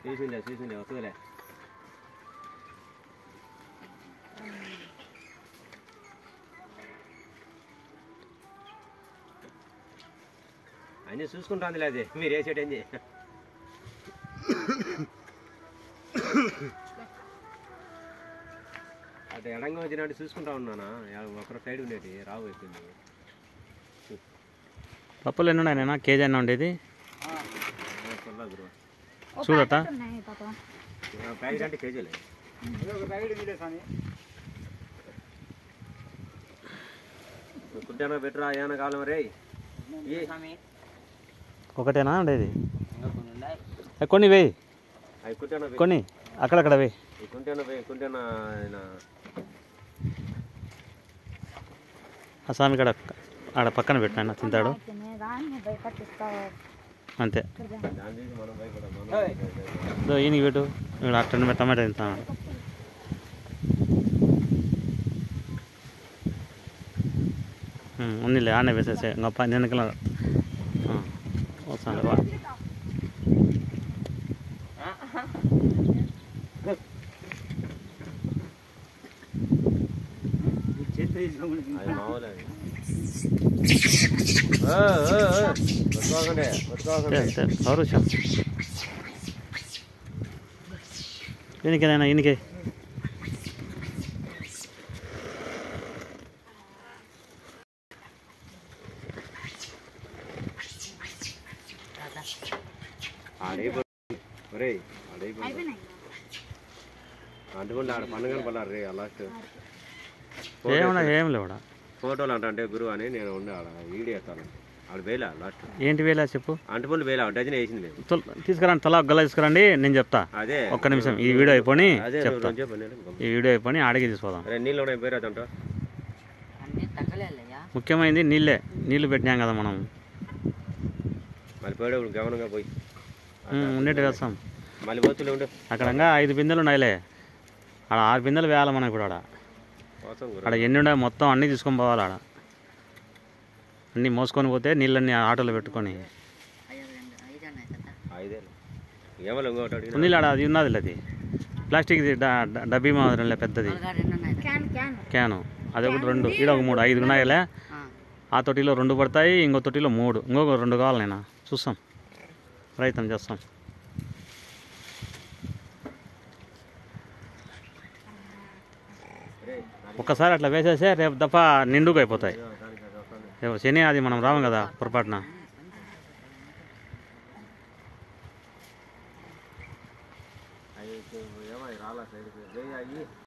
చూసిండే వస్తుందిలే. అన్నీ చూసుకుంటుంది లేదు మీరు వేసేటండి. అటు ఎడంగా వచ్చినట్టు చూసుకుంటా ఉన్నానా, ఒకరి సైడ్ ఉండేది రావు అయిపోయింది. పప్పులు ఎన్ని ఉన్నాయి? కేజీ అన్న ఉండేది చూడట ప్యాకెట్ అంటే కేజీలే. కుట్టానా బెటరా ఏమైనా కాలం రే ఒకటేనా ఉండేది? కొన్ని వేయి, కొన్ని అక్కడక్కడ వేయి. కుంటేనా ఆ స్వామి కాడ ఆడ పక్కన పెట్టినా తింటాడు అంతే. ఈయనకి పెట్టు, ఇక్కడ అట్ట టమాటా తింటాడు. ఉన్నిలే ఆనే వేసేసే గొప్ప వెనకల వస్తాను. అంతే సౌరూషం ఈయనకేనైనా ఈయనకే అంటుకుంటే ఆడ పండుగ పడారు రే లాస్ట్ ఏమన్నా ఏం లేవు ఫోటోలు అంటే గురువు అని నేను ఉండే ఆడ వీడియో వేస్తాను. ఆడ వేలా లాస్ట్ ఏంటి వేలా చెప్పు. అంటుపండు వేలా డజన్ వేసింది. తీసుకురండి, తలా గల్లా తీసుకురండి, నేను చెప్తా. అదే ఒక్క నిమిషం, ఈ వీడియో అయిపోయి చెప్తా. ఈ వీడియో అయిపోయి ఆడికి తీసుకోదాం. నీళ్ళు ఉన్నాయి పోయిరాదంట. ముఖ్యమైనది నీళ్ళే, నీళ్ళు పెట్టినాం కదా మనం. మళ్ళీ పోయేటప్పుడు గమనంగా పోయి ఉండేట్టు వేస్తాం. మళ్ళీ పోతులే ఉండు. అక్కడ 5 బిందెలు ఉన్నాయిలే, ఆడ 6 బిందెలు వేయాలి మనం ఇప్పుడు. ఆడ ఎన్ని ఉన్నాయి మొత్తం అన్నీ తీసుకొని పోవాలి. ఆడ అన్నీ మోసుకొని పోతే నీళ్ళన్నీ ఆటోలో పెట్టుకొని నీళ్ళు ఆడ అది ఉన్నది. అది ప్లాస్టిక్ డబ్బీ మాదిరి పెద్దది క్యాను, అది ఒకటి 2, ఈడ ఒక 3, 5 ఉన్నాయిలే. ఆ తొట్టిలో 2 పడతాయి, ఇంకో తొట్టిలో 3, ఇంకొక 2 కావాలి. నేను చూస్తాం, ప్రయత్నం చేస్తాం. ఒక్కసారి అట్లా వేసేసే రేపు దఫా నిండుగా అయిపోతాయి. శని అది మనం రాము కదా పొరపాటున.